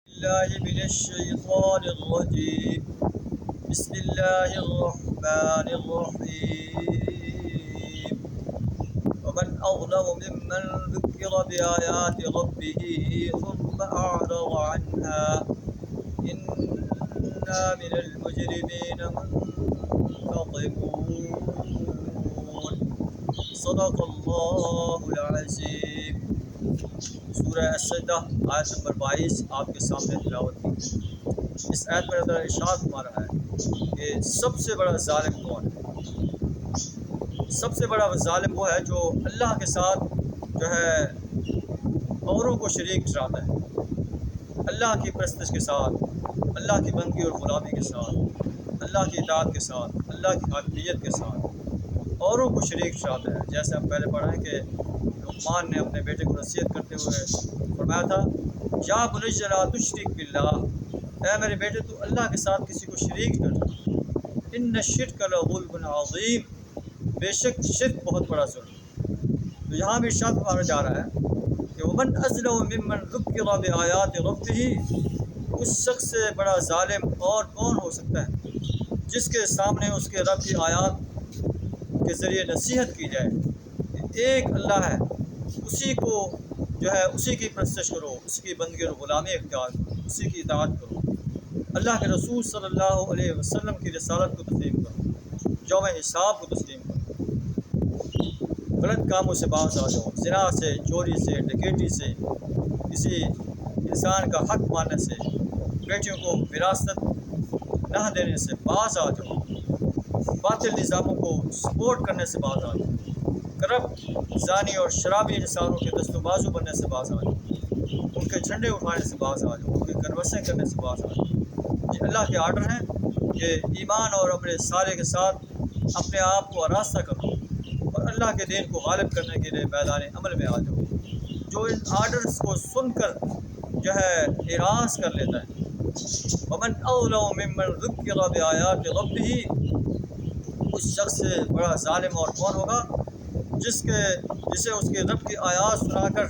بالله من الشيطان الرجيم. بسم الله الرحمن الرحيم. ومن أظلم ممن ذكر بآيات ربه ثم أعرض عنها إنا من المجرمين منتقمون. صدق الله العظيم. سورہ السجدہ آیت نمبر 22 آپ کے سامنے تلاوت کی. اس آیت میں اللہ ارشاد فرما رہا ہے کہ سب سے بڑا ظالم کون ہے؟ سب سے بڑا ظالم وہ ہے جو اللہ کے ساتھ جو ہے اوروں کو شریک ٹھہراتا ہے. اللہ کی پرستش کے ساتھ، اللہ کی بندگی اور غلامی کے ساتھ، اللہ کی اطاعت کے ساتھ، اللہ کی حاکمیت کے ساتھ اوروں کو شریک ٹھہراتا ہے. جیسے ہم پہلے پڑھا ہے کہ لقمان نے اپنے بیٹے کو نصیحت کرتے ہوئے فرمایا تھا، یا بنی لا تشرک باللہ، اے میرے بیٹے تو اللہ کے ساتھ کسی کو شریک نہ کر. ان الشرک لظلم عظیم، بے شک شرک بہت بڑا ظلم. تو یہاں بھی ارشاد فرمایا جا رہا ہے کہ ومن اظلم ممن ذکر بآیات ربہ، اس شخص سے بڑا ظالم اور کون ہو سکتا ہے جس کے سامنے اس کے رب کی آیات کے ذریعے نصیحت کی جائے کہ ایک اللہ ہے، اسی کو جو ہے اسی کی پرستش کرو، اسی کی بندگی اور غلامی اختیار کرو، اسی کی اطاعت کرو، اللہ کے رسول صلی اللہ علیہ وسلم کی رسالت کو تسلیم کرو، یوم حساب کو تسلیم کرو، غلط کاموں سے باز آ جاؤ، زنا سے، چوری سے، ڈکیٹی سے، کسی انسان کا حق ماننے سے، بیٹیوں کو وراثت نہ دینے سے باز آ جاؤ، باطل نظاموں کو سپورٹ کرنے سے باز آ جاؤ، کرپٹ، زانی اور شرابی انسانوں کے دست و بازو بننے سے باز آ جاؤ، ان کے جھنڈے اٹھانے سے باز آ جاؤ، ان کی کروسیں کرنے سے باز آ جاؤ. یہ اللہ کے آرڈر ہیں کہ ایمان اور عمل صالح کے ساتھ اپنے آپ کو آراستہ کرو اور اللہ کے دین کو غالب کرنے کے لیے میدان عمل میں آ جاؤ. جو ان آرڈرز کو سن کر جو ہے اعراض کر لیتا ہے، ومن اظلم ممن ذکر بآیات ربہ، اس شخص سے بڑا ظالم اور کون ہوگا جسے اس کے رب کی آیات سنا کر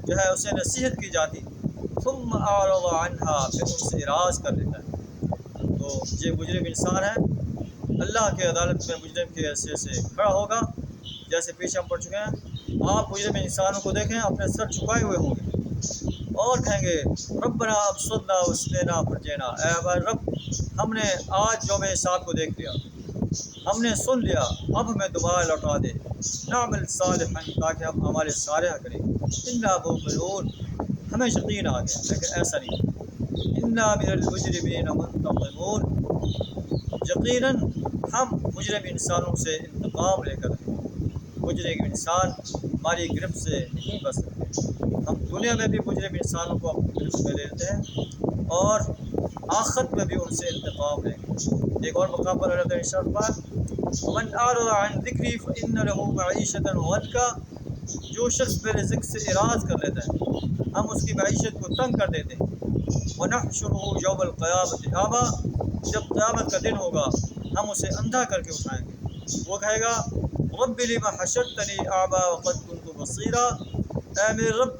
جو ہے اسے نصیحت کی جاتی، ثم اعرض عنها، پھر ان سے اعراض کر لیتا ہے. تو یہ مجرم انسان ہے، اللہ کے عدالت میں مجرم کے حیثیت سے کھڑا ہوگا. جیسے پیچھے ہم پڑھ چکے ہیں، آپ مجرم انسانوں کو دیکھیں اپنے سر جھکائے ہوئے ہوں گے اور کہیں گے ربنا ابصرنا واسمعنا فرجعنا، اے ہمارے رب ہم نے آج یوم حساب کو دیکھ لیا، ہم نے سن لیا، اب ہمیں دوبارہ لوٹا دے، نعمل صالحا، تاکہ ہم ہمارے صالحہ کریں. انا موقنون، ہمیں یقین آ گیا لیکن ایسا نہیں. انا من المجرمین منتقمون، یقیناً ہم مجرم انسانوں سے انتقام لے کر رہے ہیں. مجرم انسان ہماری گرفت سے نہیں بچ سکتے. ہم دنیا میں بھی مجرم انسانوں کو اپنی گرفت میں لیتے ہیں اور آخرت میں بھی ان سے انتقام لیں گے. ایک اور مقام پر اللہ تعالیٰ ارشاد فرمایا، ومن اعرض عن ذکری فإن له معیشۃ ضنکا، جو شخص میرے ذکر سے اعراض کر لیتا ہے ہم اس کی معیشت کو تنگ کر دیتے ہیں. ونحشرہ یوم القیامۃ اعمی، جب قیامت کا دن ہوگا ہم اسے اندھا کر کے اٹھائیں گے. وہ کہے گا رب لم حشرتنی اعمی وقد كنت بصیرا، اے میرے رب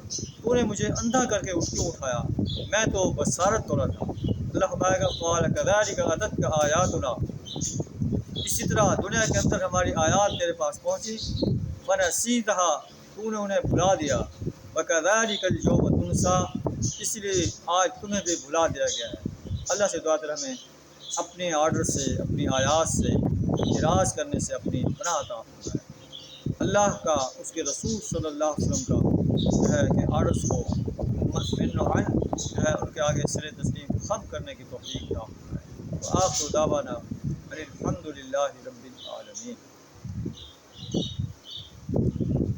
تو نے مجھے اندھا کر کے کیوں اٹھایا، میں تو بصارت تو رہا تھا. اللہ فرمائے گا قال كذلك اتتك آیاتنا، اسی طرح دنیا کے اندر ہماری آیات تیرے پاس پہنچی، فنسیتها، تو نے انہیں بھلا دیا، وكذلك اليوم تنسى، اس لیے آج تمہیں بھی بھلا دیا گیا ہے. اللہ سے دعا کر ہمیں اپنے آرڈر سے، اپنی آیات سے اعراض کرنے سے اپنی پناہ عطا فرمائے. اللہ کا، اس کے رسول صلی اللہ علیہ وسلم کا جو ہے کہ آرڈرس کو مطمئن جو ہے ان کے آگے سر تسلیم خم کرنے کی توفیق عطا فرمائے. آخر دعوانا الحمد للہ رب العالمین.